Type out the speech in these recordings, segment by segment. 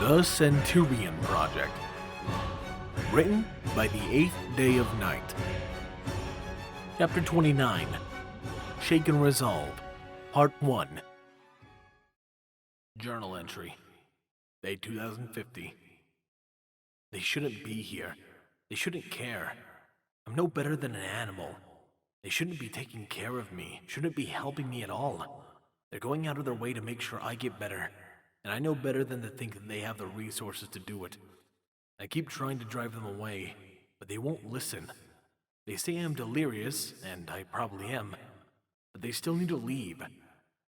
The Centurion Project. Written by the 8th Day of Night. Chapter 29. Shaken Resolve. Part 1. Journal entry. Day 2050. They shouldn't be here. They shouldn't care. I'm no better than an animal. They shouldn't be taking care of me, shouldn't be helping me at all. They're going out of their way to make sure I get better, and I know better than to think that they have the resources to do it. I keep trying to drive them away, but they won't listen. They say I'm delirious, and I probably am, but they still need to leave.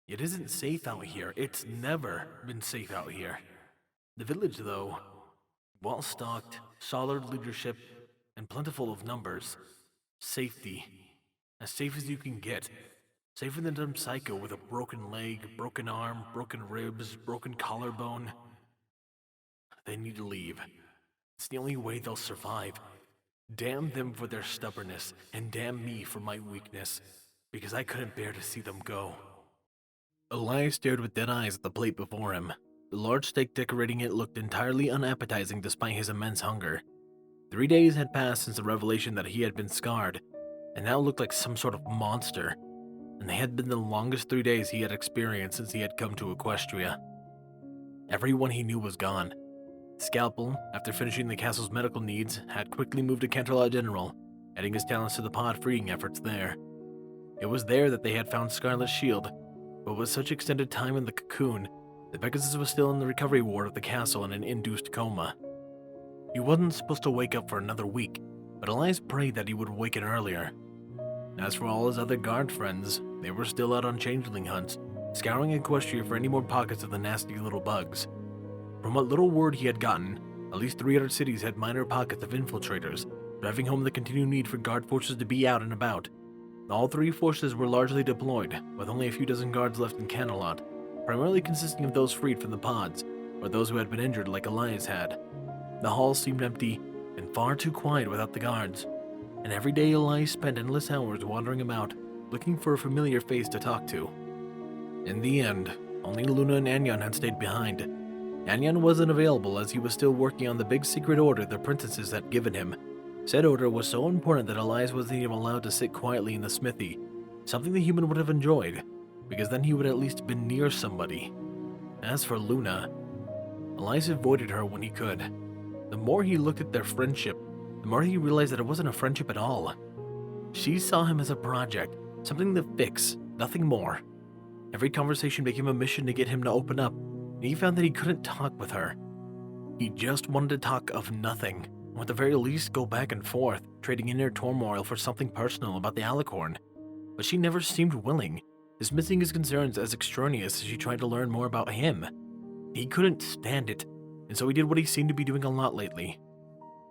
It isn't safe out here. It's never been safe out here. The village, though, well-stocked, solid leadership, and plentiful of numbers. Safety. As safe as you can get. Safer than some psycho with a broken leg, broken arm, broken ribs, broken collarbone. They need to leave. It's the only way they'll survive. Damn them for their stubbornness, and damn me for my weakness, because I couldn't bear to see them go. Elias stared with dead eyes at the plate before him. The large steak decorating it looked entirely unappetizing despite his immense hunger. 3 days had passed since the revelation that he had been scarred, and now looked like some sort of monster. And they had been the longest 3 days he had experienced since he had come to Equestria. Everyone he knew was gone. Scalpel, after finishing the castle's medical needs, had quickly moved to Canterlot General, adding his talents to the pod freeing efforts there. It was there that they had found Scarlet's shield, but with such extended time in the cocoon, the Pegasus was still in the recovery ward of the castle in an induced coma. He wasn't supposed to wake up for another week, but Elias prayed that he would awaken earlier. As for all his other guard friends, they were still out on changeling hunts, scouring Equestria for any more pockets of the nasty little bugs. From what little word he had gotten, at least 3 other cities had minor pockets of infiltrators, driving home the continued need for guard forces to be out and about. All 3 forces were largely deployed, with only a few dozen guards left in Canterlot, primarily consisting of those freed from the pods, or those who had been injured like Elias had. The hall seemed empty, and far too quiet without the guards. And every day Elias spent endless hours wandering about, looking for a familiar face to talk to. In the end, only Luna and Anyan had stayed behind. Anyan wasn't available as he was still working on the big secret order the princesses had given him. Said order was so important that Elias wasn't even allowed to sit quietly in the smithy, something the human would have enjoyed, because then he would at least have been near somebody. As for Luna, Elias avoided her when he could. The more he looked at their friendship, the more he realized that it wasn't a friendship at all. She saw him as a project, something to fix, nothing more. Every conversation became a mission to get him to open up, and he found that he couldn't talk with her. He just wanted to talk of nothing, or at the very least go back and forth, trading inner turmoil for something personal about the alicorn. But she never seemed willing, dismissing his concerns as extraneous as she tried to learn more about him. He couldn't stand it, and so he did what he seemed to be doing a lot lately.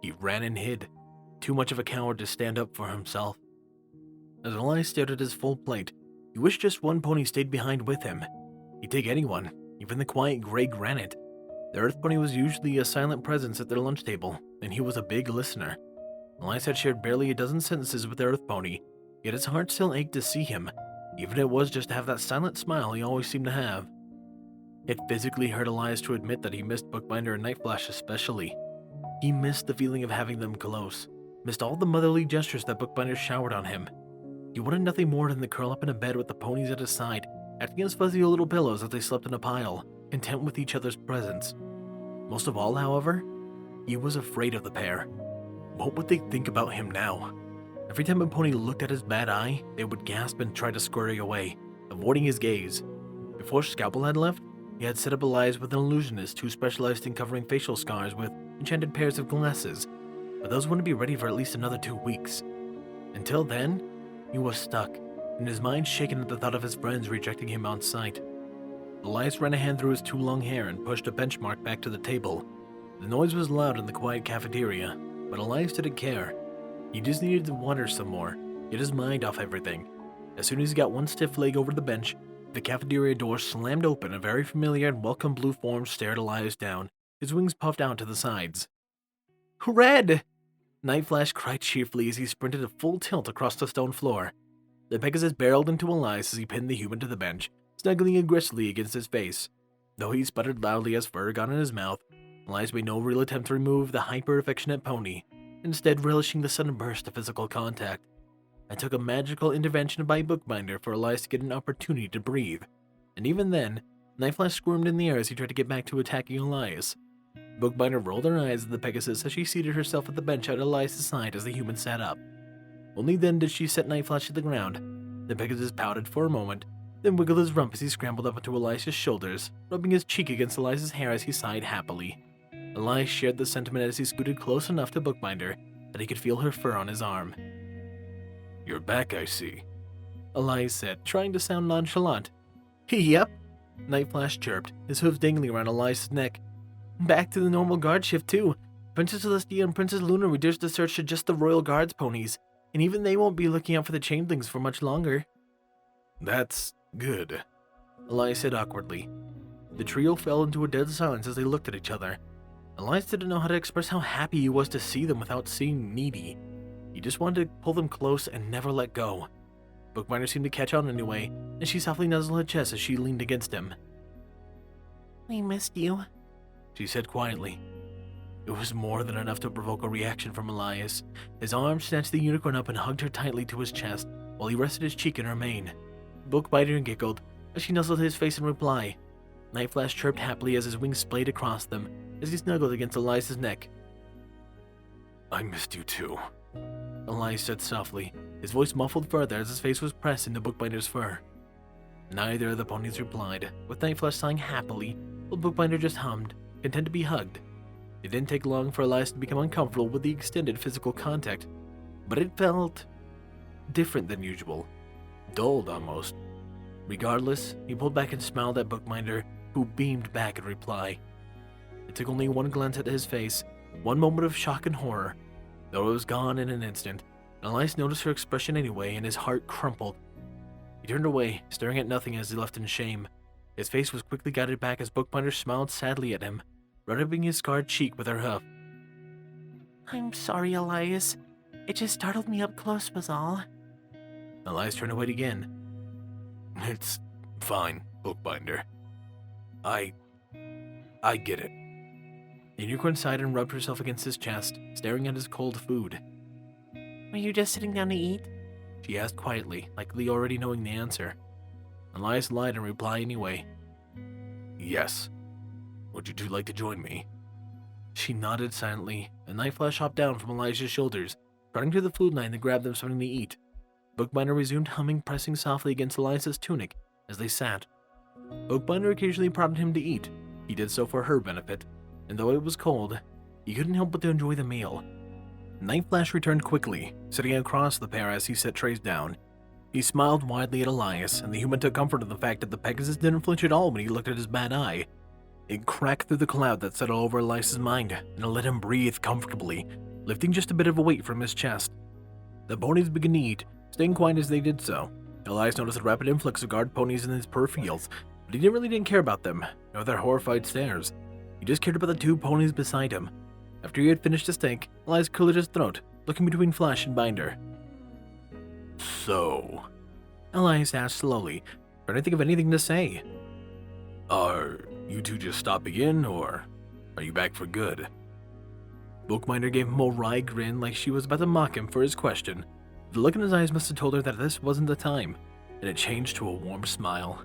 He ran and hid, too much of a coward to stand up for himself. As Elias stared at his full plate, he wished just one pony stayed behind with him. He'd take anyone, even the quiet gray granite. The earth pony was usually a silent presence at their lunch table, and he was a big listener. Elias had shared barely a dozen sentences with the earth pony, yet his heart still ached to see him, even if it was just to have that silent smile he always seemed to have. It physically hurt Elias to admit that he missed Bookbinder and Nightflash especially. He missed the feeling of having them close, missed all the motherly gestures that Bookbinder showered on him. He wanted nothing more than to curl up in a bed with the ponies at his side, acting as fuzzy little pillows as they slept in a pile, content with each other's presence. Most of all, however, he was afraid of the pair. What would they think about him now? Every time a pony looked at his bad eye, they would gasp and try to scurry away, avoiding his gaze. Before Scalpel had left, he had set up Elias with an illusionist who specialized in covering facial scars with enchanted pairs of glasses, but those wouldn't be ready for at least another 2 weeks. Until then, he was stuck, and his mind shaken at the thought of his friends rejecting him on sight. Elias ran a hand through his too long hair and pushed a benchmark back to the table. The noise was loud in the quiet cafeteria, but Elias didn't care. He just needed to wander some more, get his mind off everything. As soon as he got one stiff leg over the bench, the cafeteria door slammed open. A very familiar and welcome blue form stared Elias down, his wings puffed out to the sides. "Red!" Nightflash cried cheerfully as he sprinted at full tilt across the stone floor. The Pegasus barreled into Elias as he pinned the human to the bench, snuggling aggressively against his face. Though he sputtered loudly as fur got in his mouth, Elias made no real attempt to remove the hyper-affectionate pony, instead relishing the sudden burst of physical contact. It took a magical intervention by Bookbinder for Elias to get an opportunity to breathe, and even then, Nightflash squirmed in the air as he tried to get back to attacking Elias. Bookbinder rolled her eyes at the Pegasus as she seated herself at the bench at Elias' side as the human sat up. Only then did she set Nightflash to the ground. The Pegasus pouted for a moment, then wiggled his rump as he scrambled up onto Elias' shoulders, rubbing his cheek against Elias' hair as he sighed happily. Elias shared the sentiment as he scooted close enough to Bookbinder that he could feel her fur on his arm. "You're back, I see," Elias said, trying to sound nonchalant. "Yep," Nightflash chirped, his hooves dangling around Elias' neck. "Back to the normal guard shift, too. Princess Celestia and Princess Luna reduced the search to just the Royal Guard's ponies, and even they won't be looking out for the changelings for much longer." "That's good," Elias said awkwardly. The trio fell into a dead silence as they looked at each other. Elias didn't know how to express how happy he was to see them without seeming needy. He just wanted to pull them close and never let go. Bookbinder seemed to catch on anyway, and she softly nuzzled her chest as she leaned against him. "We missed you," she said quietly. It was more than enough to provoke a reaction from Elias. His arm snatched the unicorn up and hugged her tightly to his chest, while he rested his cheek in her mane. Bookbinder giggled as she nuzzled his face in reply. Nightflash chirped happily as his wings splayed across them, as he snuggled against Elias' neck. "I missed you too," Elias said softly, his voice muffled further as his face was pressed into Bookbinder's fur. Neither of the ponies replied, with Nightflash sighing happily, while Bookbinder just hummed, content to be hugged. It didn't take long for Elias to become uncomfortable with the extended physical contact, but it felt different than usual, dulled almost. Regardless, he pulled back and smiled at Bookbinder, who beamed back in reply. It took only one glance at his face, one moment of shock and horror, though it was gone in an instant. Elias noticed her expression anyway, and his heart crumpled. He turned away, staring at nothing as he left in shame. His face was quickly guided back as Bookbinder smiled sadly at him, rubbing his scarred cheek with her hoof. "I'm sorry, Elias. It just startled me up close was all." Elias turned away again. "It's fine, Bookbinder. I get it." The unicorn sighed and rubbed herself against his chest, staring at his cold food. "Were you just sitting down to eat?" she asked quietly, likely already knowing the answer. Elias lied in reply anyway. "Yes. Would you two like to join me?" She nodded silently, and Nightflash hopped down from Elijah's shoulders, running to the food line to grab them something to eat. Bookbinder resumed humming, pressing softly against Elias's tunic as they sat. Bookbinder occasionally prodded him to eat. He did so for her benefit, and though it was cold, he couldn't help but to enjoy the meal. Nightflash returned quickly, sitting across the pair as he set trays down. He smiled widely at Elias, and the human took comfort in the fact that the Pegasus didn't flinch at all when he looked at his bad eye. It cracked through the cloud that settled over Elias' mind, and it let him breathe comfortably, lifting just a bit of a weight from his chest. The ponies began to eat, staying quiet as they did so. Elias noticed a rapid influx of guard ponies in his peripherals, but he really didn't care about them, nor their horrified stares. He just cared about the two ponies beside him. After he had finished his steak, Elias cleared his throat, looking between Flash and Binder. "So," Elias asked slowly, trying to think of anything to say. "Are you two just stopping in, or are you back for good?" Bookbinder gave him a wry grin like she was about to mock him for his question. The look in his eyes must have told her that this wasn't the time, and it changed to a warm smile.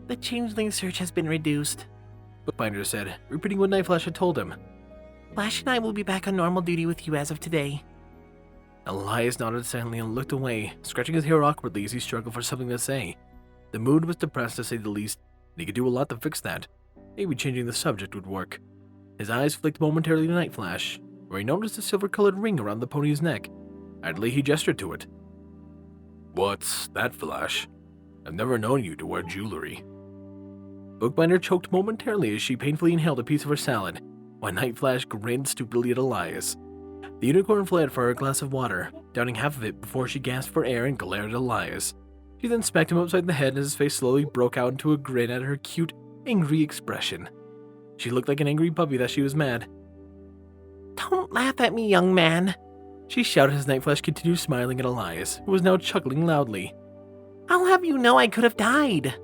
"The changeling search has been reduced," Bookbinder said, repeating what Nightflash had told him. "Flash and I will be back on normal duty with you as of today." Elias nodded silently and looked away, scratching his hair awkwardly as he struggled for something to say. The mood was depressed to say the least, and he could do a lot to fix that. Maybe changing the subject would work. His eyes flicked momentarily to Nightflash, where he noticed a silver-colored ring around the pony's neck. Idly he gestured to it. "What's that, Flash? I've never known you to wear jewelry." Bookbinder choked momentarily as she painfully inhaled a piece of her salad, while Nightflash grinned stupidly at Elias. The unicorn fled for her glass of water, downing half of it before she gasped for air and glared at Elias. She then smacked him upside the head and his face slowly broke out into a grin at her cute, angry expression. She looked like an angry puppy that she was mad. "Don't laugh at me, young man," she shouted as Nightflash continued smiling at Elias, who was now chuckling loudly. "I'll have you know I could have died."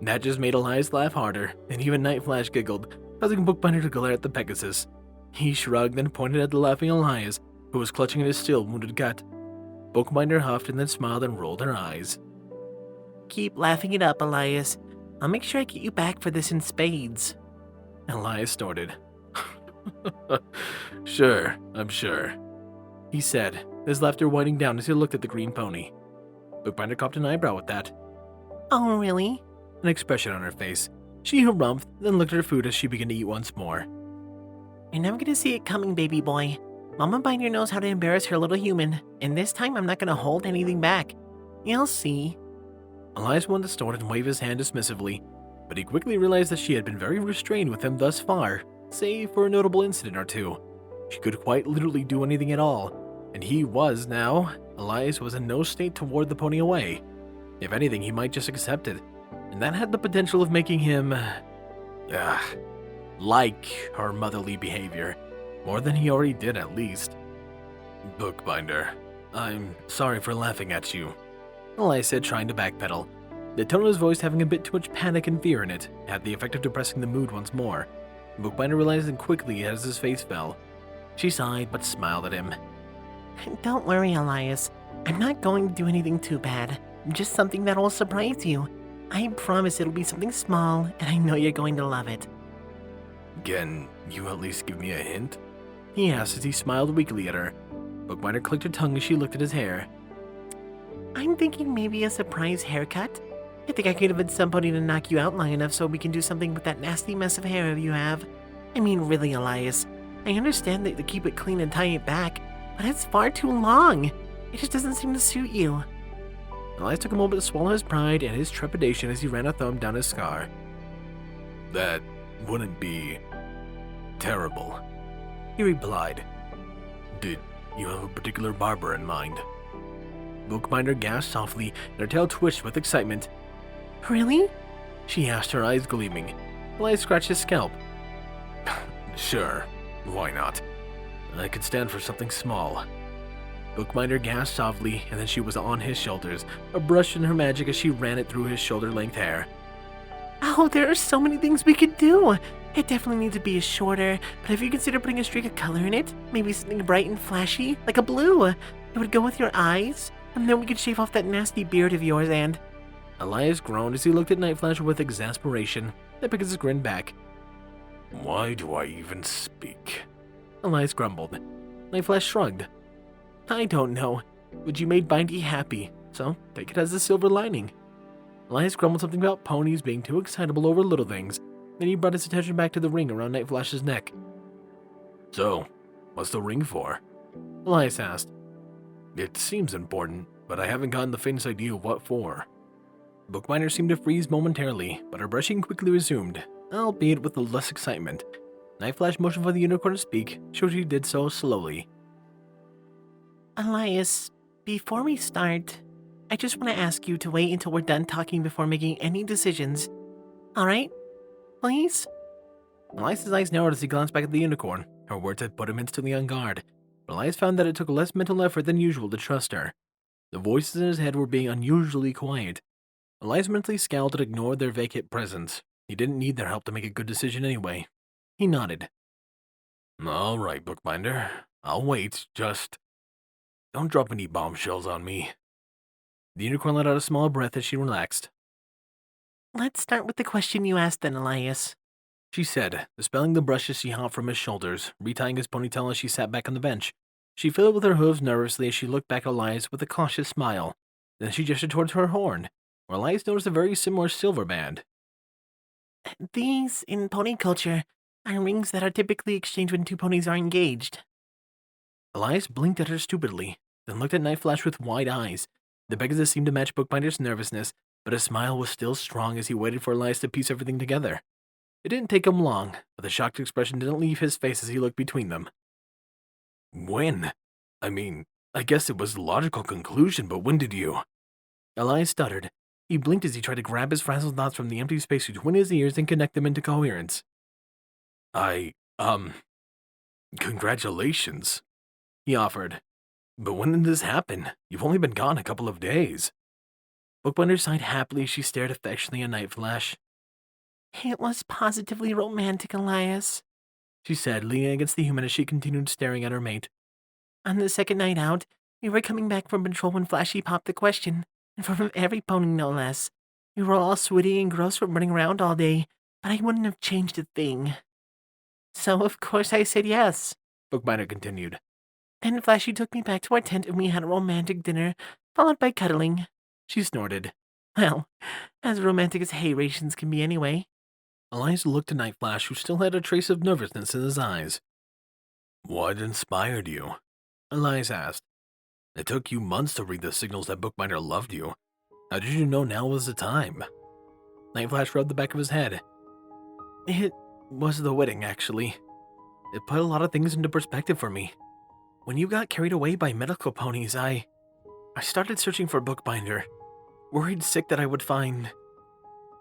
That just made Elias laugh harder, and even Nightflash giggled, causing Bookbinder to glare at the Pegasus. He shrugged and pointed at the laughing Elias, who was clutching at his still wounded gut. Bookbinder huffed and then smiled and rolled her eyes. Keep laughing it up, Elias. I'll make sure I get you back for this in spades. Elias snorted. Sure, I'm sure, he said, his laughter winding down as he looked at the green pony. Bookbinder cocked an eyebrow at that. Oh, really? An expression on her face. She harumphed, then looked at her food as she began to eat once more. You're never gonna see it coming, baby boy. Mama Binder knows how to embarrass her little human, and this time I'm not gonna hold anything back. You'll see. Elias wanted to snort and wave his hand dismissively, but he quickly realized that she had been very restrained with him thus far, save for a notable incident or two. She could quite literally do anything at all, and he was now. Elias was in no state to ward the pony away. If anything, he might just accept it, and that had the potential of making him, like her motherly behavior, more than he already did at least. Bookbinder, I'm sorry for laughing at you, Elias said, trying to backpedal. The tone of his voice having a bit too much panic and fear in it had the effect of depressing the mood once more. Bookbinder realized it quickly as his face fell. She sighed but smiled at him. Don't worry, Elias. I'm not going to do anything too bad. Just something that will surprise you. I promise it'll be something small, and I know you're going to love it. Can you at least give me a hint? He asked as he smiled weakly at her. Bookbinder clicked her tongue as she looked at his hair. I'm thinking maybe a surprise haircut. I think I could have somebody to knock you out long enough so we can do something with that nasty mess of hair you have. I mean, really, Elias. I understand that to keep it clean and tie it back, but it's far too long. It just doesn't seem to suit you. Elias took a moment to swallow his pride and his trepidation as he ran a thumb down his scar. That wouldn't be terrible, he replied. Did you have a particular barber in mind? Bookbinder gasped softly, and her tail twitched with excitement. Really? She asked, her eyes gleaming. Elias scratched his scalp. Sure, why not? I could stand for something small. Bookbinder gasped softly, and then she was on his shoulders, a brush in her magic as she ran it through his shoulder-length hair. Oh, there are so many things we could do. It definitely needs to be shorter, but if you consider putting a streak of color in it, maybe something bright and flashy, like a blue, it would go with your eyes, and then we could shave off that nasty beard of yours and... Elias groaned as he looked at Nightflash with exasperation. The Pegasus grinned back. Why do I even speak? Elias grumbled. Nightflash shrugged. I don't know, but you made Bindy happy, so take it as a silver lining. Elias grumbled something about ponies being too excitable over little things, then he brought his attention back to the ring around Nightflash's neck. So, what's the ring for? Elias asked. It seems important, but I haven't gotten the faintest idea of what for. Bookbinder seemed to freeze momentarily, but her brushing quickly resumed, albeit with less excitement. Nightflash motioned for the unicorn to speak, showed she did so slowly. Elias, before we start, I just want to ask you to wait until we're done talking before making any decisions. Alright? Please? Elias's eyes narrowed as he glanced back at the unicorn. Her words had put him instantly on guard, but Elias found that it took less mental effort than usual to trust her. The voices in his head were being unusually quiet. Elias mentally scowled and ignored their vacant presence. He didn't need their help to make a good decision anyway. He nodded. All right, Bookbinder. I'll wait, just... don't drop any bombshells on me. The unicorn let out a small breath as she relaxed. Let's start with the question you asked then, Elias. She said, dispelling the brush as she hopped from his shoulders, retying his ponytail as she sat back on the bench. She fiddled with her hooves nervously as she looked back at Elias with a cautious smile. Then she gestured towards her horn, where Elias noticed a very similar silver band. These, in pony culture, are rings that are typically exchanged when two ponies are engaged. Elias blinked at her stupidly, then looked at Nightflash with wide eyes. The Pegasus seemed to match Bookbinder's nervousness, but his smile was still strong as he waited for Elias to piece everything together. It didn't take him long, but the shocked expression didn't leave his face as he looked between them. When? I mean, I guess it was a logical conclusion, but when did you? Elias stuttered. He blinked as he tried to grab his frazzled thoughts from the empty space between his ears and connect them into coherence. Congratulations, he offered. But when did this happen? You've only been gone a couple of days. Bookbinder sighed happily as she stared affectionately at Nightflash. It was positively romantic, Elias, she said, leaning against the human as she continued staring at her mate. On the second night out, we were coming back from patrol when Flashy popped the question, and from every pony no less. We were all sweaty and gross from running around all day, but I wouldn't have changed a thing. So of course I said yes, Bookbinder continued. Then Flashy took me back to our tent and we had a romantic dinner, followed by cuddling. She snorted. Well, as romantic as hay rations can be anyway. Elias looked at Night Flash, who still had a trace of nervousness in his eyes. What inspired you? Elias asked. It took you months to read the signals that Bookbinder loved you. How did you know now was the time? Night Flash rubbed the back of his head. It was the wedding, actually. It put a lot of things into perspective for me. When you got carried away by medical ponies, I started searching for Bookbinder, worried sick that I would find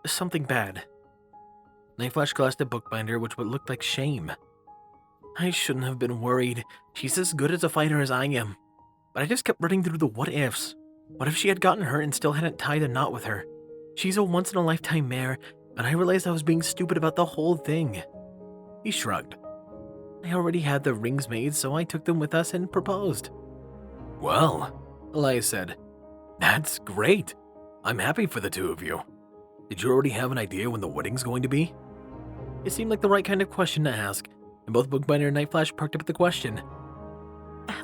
something bad. Night Flash glanced at Bookbinder, which would look like shame. I shouldn't have been worried. She's as good as a fighter as I am. But I just kept running through the what ifs. What if she had gotten hurt and still hadn't tied a knot with her? She's a once-in-a-lifetime mare, and I realized I was being stupid about the whole thing. He shrugged. I already had the rings made, so I took them with us and proposed. Well, Elias said, that's great. I'm happy for the two of you. Did you already have an idea when the wedding's going to be? It seemed like the right kind of question to ask, and both Bookbinder and Night Flash perked up at the question.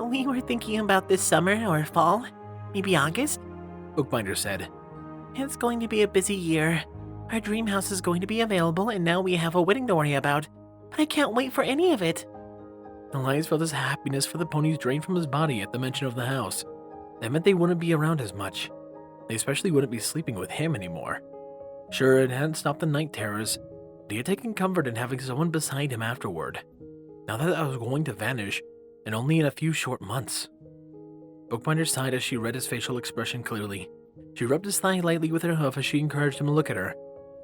We were thinking about this summer or fall, maybe August, Bookbinder said. It's going to be a busy year. Our dream house is going to be available, and now we have a wedding to worry about, but I can't wait for any of it. Elias felt his happiness for the ponies drain from his body at the mention of the house. That meant they wouldn't be around as much. They especially wouldn't be sleeping with him anymore. Sure, it hadn't stopped the night terrors, but he had taken comfort in having someone beside him afterward. Now that I was going to vanish, and only in a few short months. Bookbinder sighed as she read his facial expression clearly. She rubbed his thigh lightly with her hoof as she encouraged him to look at her.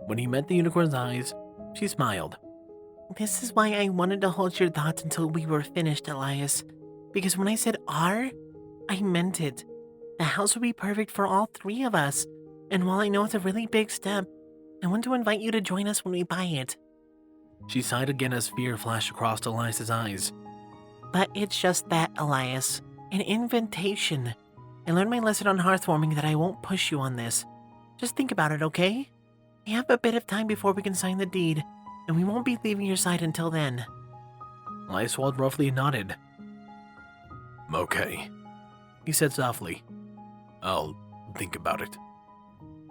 When he met the unicorn's eyes, she smiled. This is why I wanted to hold your thoughts until we were finished, Elias. Because when I said "our," I meant it. The house would be perfect for all three of us. And while I know it's a really big step, I want to invite you to join us when we buy it. She sighed again as fear flashed across Elias's eyes. But it's just that, Elias. An invitation. I learned my lesson on hearthwarming that I won't push you on this. Just think about it, okay? We have a bit of time before we can sign the deed, and we won't be leaving your side until then. Elias swallowed roughly and nodded. Okay, He said softly. I'll think about it.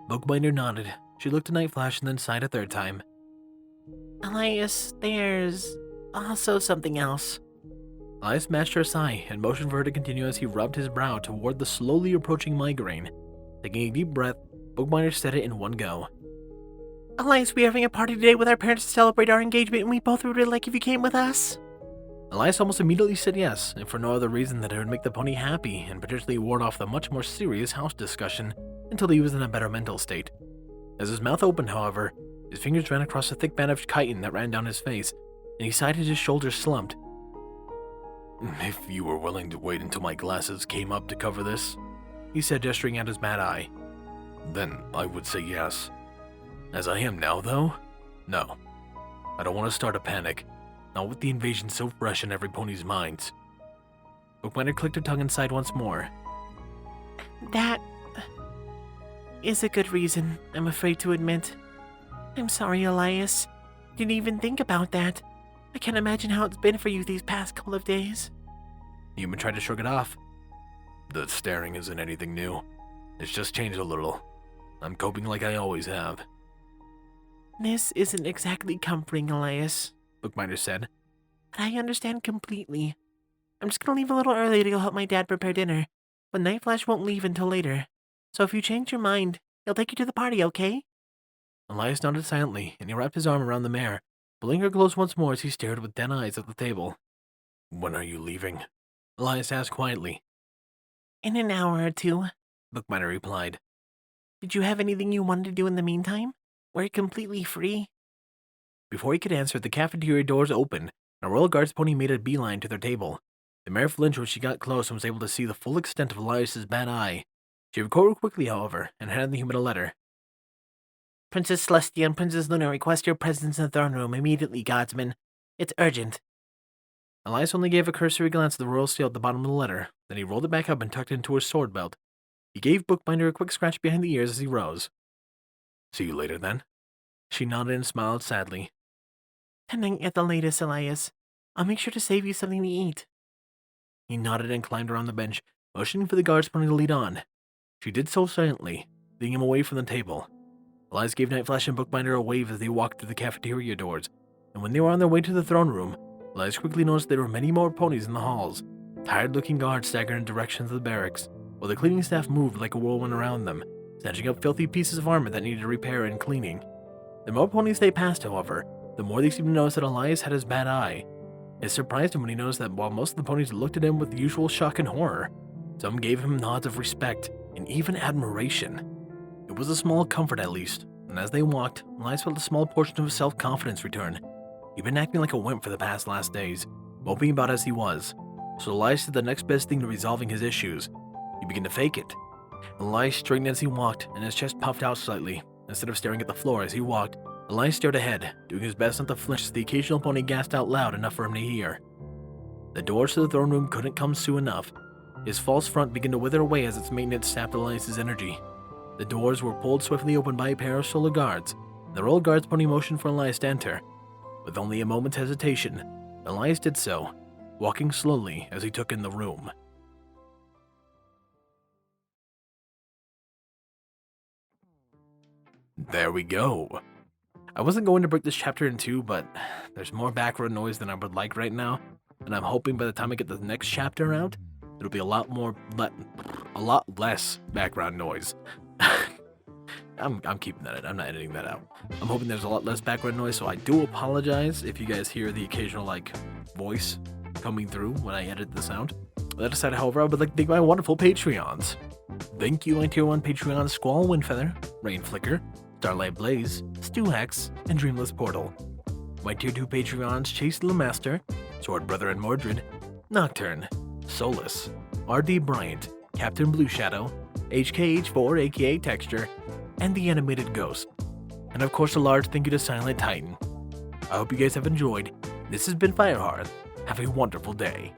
Bookbinder nodded. She looked at Night Flash and then sighed a third time. Elias, there's also something else. Elias matched her sigh and motioned for her to continue as he rubbed his brow toward the slowly approaching migraine. Taking a deep breath, Bookbinder said it in one go. Elias, we are having a party today with our parents to celebrate our engagement, and we both would really like if you came with us. Elias almost immediately said yes, and for no other reason than it would make the pony happy and potentially ward off the much more serious house discussion until he was in a better mental state. As his mouth opened, however, his fingers ran across a thick band of chitin that ran down his face, and he sighed as his shoulders slumped. If you were willing to wait until my glasses came up to cover this, he said, gesturing at his bad eye, then I would say yes. As I am now, though, no. I don't want to start a panic, not with the invasion so fresh in every pony's minds. Bookbinder clicked her tongue and sighed once more. That is a good reason, I'm afraid to admit. I'm sorry, Elias. Didn't even think about that. I can't imagine how it's been for you these past couple of days. Human tried to shrug it off. The staring isn't anything new. It's just changed a little. I'm coping like I always have. This isn't exactly comforting, Elias, Bookbinder said. But I understand completely. I'm just gonna leave a little early to go help my dad prepare dinner, but Night Flash won't leave until later. So if you change your mind, he'll take you to the party, okay? Elias nodded silently, and he wrapped his arm around the mare, pulling her close once more as he stared with dead eyes at the table. When are you leaving? Elias asked quietly. In an hour or two, Bookbinder replied. Did you have anything you wanted to do in the meantime? We're completely free. Before he could answer, the cafeteria doors opened, and a royal guards pony made a beeline to their table. The mare flinched when she got close and was able to see the full extent of Elias's bad eye. She recovered quickly, however, and handed the human a letter. Princess Celestia and Princess Luna request your presence in the throne room immediately, Godsman. It's urgent. Elias only gave a cursory glance at the royal seal at the bottom of the letter, then he rolled it back up and tucked it into his sword belt. He gave Bookbinder a quick scratch behind the ears as he rose. See you later, then. She nodded and smiled sadly. Tonight at the latest, Elias. I'll make sure to save you something to eat. He nodded and climbed around the bench, motioning for the guards pony to lead on. She did so silently, leading him away from the table. Elias gave Nightflash and Bookbinder a wave as they walked through the cafeteria doors, and when they were on their way to the throne room, Elias quickly noticed there were many more ponies in the halls. Tired-looking guards staggered in directions of the barracks, while the cleaning staff moved like a whirlwind around them, snatching up filthy pieces of armor that needed repair and cleaning. The more ponies they passed, however, the more they seemed to notice that Elias had his bad eye. It surprised him when he noticed that while most of the ponies looked at him with the usual shock and horror, some gave him nods of respect and even admiration. It was a small comfort at least, and as they walked, Elias felt a small portion of his self-confidence return. He'd been acting like a wimp for the last days, moping about as he was, so Elias did the next best thing to resolving his issues. He began to fake it. Elias straightened as he walked, and his chest puffed out slightly. Instead of staring at the floor as he walked, Elias stared ahead, doing his best not to flinch as the occasional pony gasped out loud enough for him to hear. The doors to the throne room couldn't come soon enough. His false front began to wither away as its maintenance sapped Elias's energy. The doors were pulled swiftly open by a pair of solar guards, and the royal guard's pony motioned for Elias to enter. With only a moment's hesitation, Elias did so, walking slowly as he took in the room. There we go. I wasn't going to break this chapter in two, but there's more background noise than I would like right now, and I'm hoping by the time I get the next chapter out, it'll be a lot less background noise. I'm keeping that in. I'm not editing that out. I'm hoping there's a lot less background noise, so I do apologize if you guys hear the occasional, voice coming through when I edit the sound. That aside, however, I would like to thank my wonderful Patreons. Thank you, my Tier 1 Patreons Squall Windfeather, Rainflicker, Starlight Blaze, Stewhex, and Dreamless Portal. My Tier 2 Patreons Chase Lemaster, Sword Brother and Mordred, Nocturne, Solus, RD Bryant, Captain Blue Shadow, HKH4 aka Texture, and the Animated Ghost. And of course a large thank you to Silent Titan. I hope you guys have enjoyed. This has been Firehearth. Have a wonderful day.